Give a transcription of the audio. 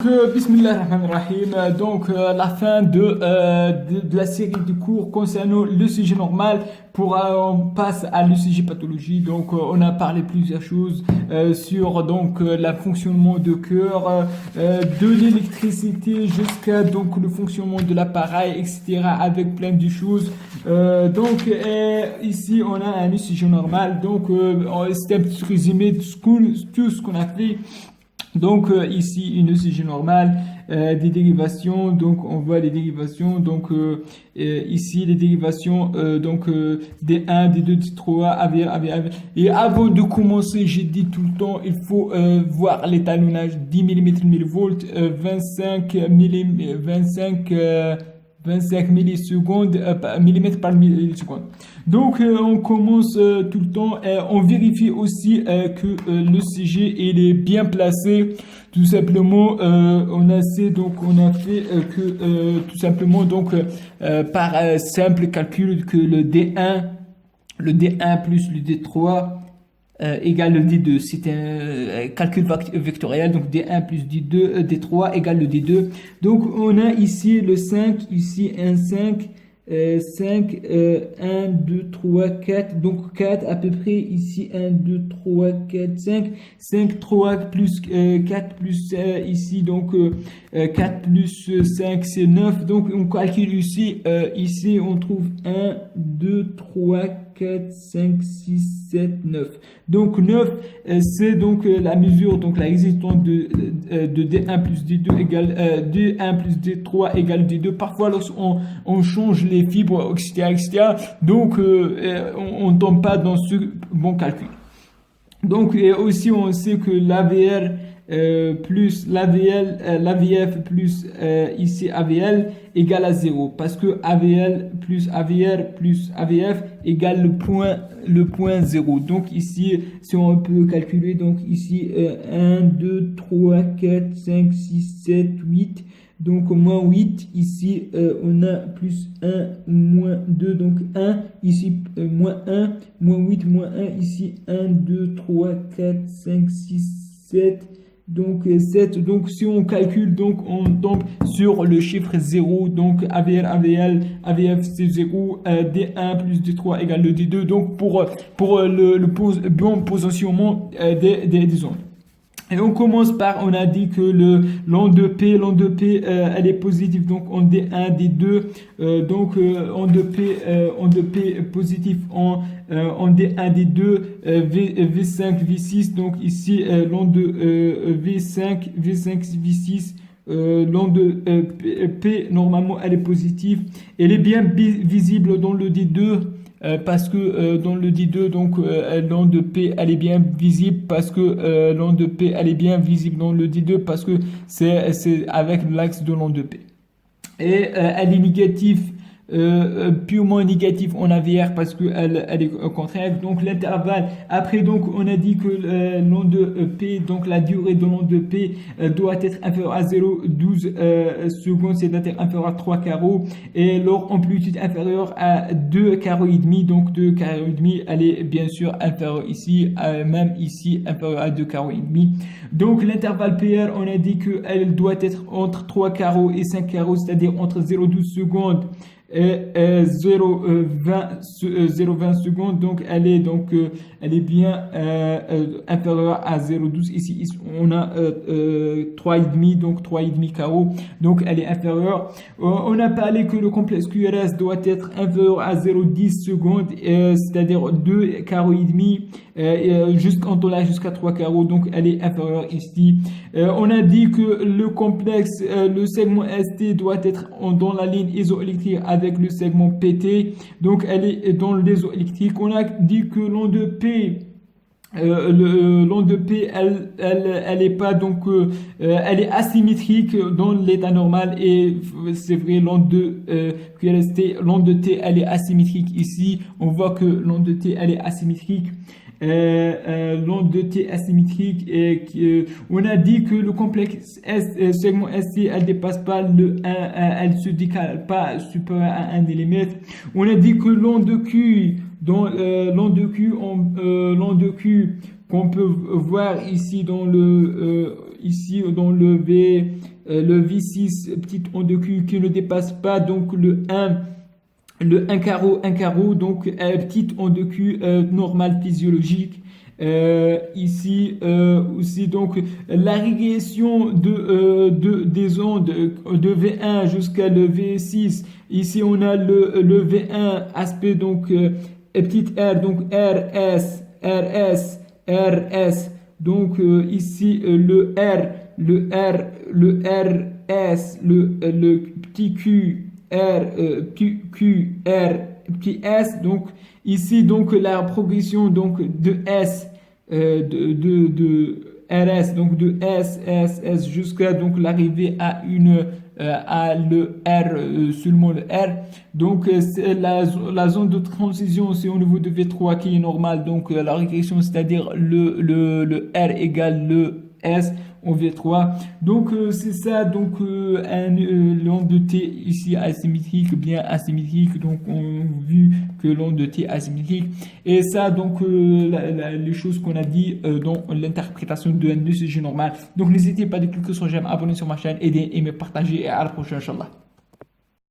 Bismillahirrahmanirrahim. La fin de la série de cours concernant le sujet normal. On passe à le sujet pathologie. On a parlé plusieurs choses sur le fonctionnement de cœur, de l'électricité jusqu'à le fonctionnement de l'appareil, etc. avec plein de choses. Ici on a un sujet normal. C'est un petit résumé de tout ce qu'on a fait. Ici, une ECG normale, des dérivations, on voit les dérivations, ici les dérivations, D1, D2, D3, AVR, AVR. Et avant de commencer, j'ai dit tout le temps, il faut voir l'étalonnage 10 mm, 1000 volts, 25 millisecondes, millimètres par milliseconde. On commence tout le temps. On vérifie aussi que le CG il est bien placé. Tout simplement, on a fait que tout simplement par simple calcul que le D1 plus le D3 égale le D2. C'est un calcul vectoriel, donc D1 plus D2, D3 égale le D2. On a ici le 5, ici un 5, 5, 1, 2, 3, 4, donc 4 à peu près, ici 1, 2, 3, 4, 5, 5, 3 plus 4 plus ici, 4 plus 5 c'est 9, on calcule ici, ici on trouve 1, 2, 3, 4, 5, 6, 7, 9. 9, c'est la mesure, la résistance de D1 plus D2 égale D1 plus D3 égale D2. Parfois, lorsqu'on change les fibres, etc., on ne tombe pas dans ce bon calcul. Et aussi, on sait que l'AVR plus l'AVF plus ici AVL égale à 0 parce que AVL plus AVR plus AVF égale le point 0. Ici, si on peut calculer, ici 1, 2, 3, 4, 5, 6, 7, 8. Moins 8, ici on a plus 1, moins 2, 1, ici moins 1, moins 8, moins 1, ici 1, 2, 3, 4, 5, 6, 7, 7. Si on calcule, on tombe sur le chiffre 0, AVR, AVL, AVF c'est 0, D1 plus D3 égale le D2, pour le bon positionnement des ondes. Et on commence par, on a dit que l'onde de P, elle est positive, en D1, D2, onde de P positif en D1, D2, V5, V6, ici l'onde de V5, V6, l'onde de P, normalement elle est positive, elle est bien visible dans le D2, parce que dans le D2, l'onde de P elle est bien visible parce que l'onde de P elle est bien visible dans le D2 parce que c'est avec l'axe de l'onde de P. Et elle est négative, purement négative en AVR parce qu'elle est contraire. L'intervalle, après on a dit que l'onde de P, la durée de l'onde de P doit être inférieure à 0,12 secondes, c'est-à-dire inférieure à 3 carreaux, et leur amplitude inférieure à 2 carreaux et demi, 2 carreaux et demi, elle est bien sûr inférieure ici, même ici inférieure à 2 carreaux et demi. L'intervalle PR, on a dit qu'elle doit être entre 3 carreaux et 5 carreaux, c'est-à-dire entre 0,12 secondes et 0,20 secondes, elle est bien inférieure à 0,12. Ici on a 3,5, 3,5 carreaux, elle est inférieure. On a parlé que le complexe QRS doit être inférieur à 0,10 secondes, c'est-à-dire 2 carreaux et demi, quand on a jusqu'à 3 carreaux, elle est inférieure ici. On a dit que le complexe, le segment ST doit être dans la ligne isoélectrique avec le segment PT, elle est dans l'isoélectrique. On a dit que l'onde de P, l'onde de P, elle est pas elle est asymétrique dans l'état normal, et c'est vrai l'onde de QRST, l'onde de T, elle est asymétrique ici. On voit que l'onde de T, elle est asymétrique. L'onde de T asymétrique, et on a dit que le complexe segment ST, elle dépasse pas le 1, elle se décale pas supérieur à 1 mm. On a dit que l'onde de Q, l'onde de Q qu'on peut voir ici dans ici dans le V6 petite onde Q qui ne dépasse pas donc le 1 carreau, donc petite onde Q normale physiologique. Ici aussi donc la régression des ondes de V1 jusqu'à le V6. Ici on a le V1 aspect donc petite r, donc RS. Donc ici le RS, le petit petit S. Donc ici donc la progression donc de S de RS, donc de S jusqu'à donc l'arrivée à à le R, seulement le R. Donc c'est la zone de transition, c'est au niveau de V3 qui est normal. Donc la régression, c'est-à-dire le R égale le S en V3. Donc c'est ça, donc l'onde de T ici asymétrique, bien asymétrique. Donc on a vu que l'onde de T asymétrique. Et ça, donc les choses qu'on a dit dans l'interprétation d'un ECG normal. Donc n'hésitez pas à cliquer sur j'aime, abonner sur ma chaîne, aider, aimer, partager et à la prochaine, Inch'Allah.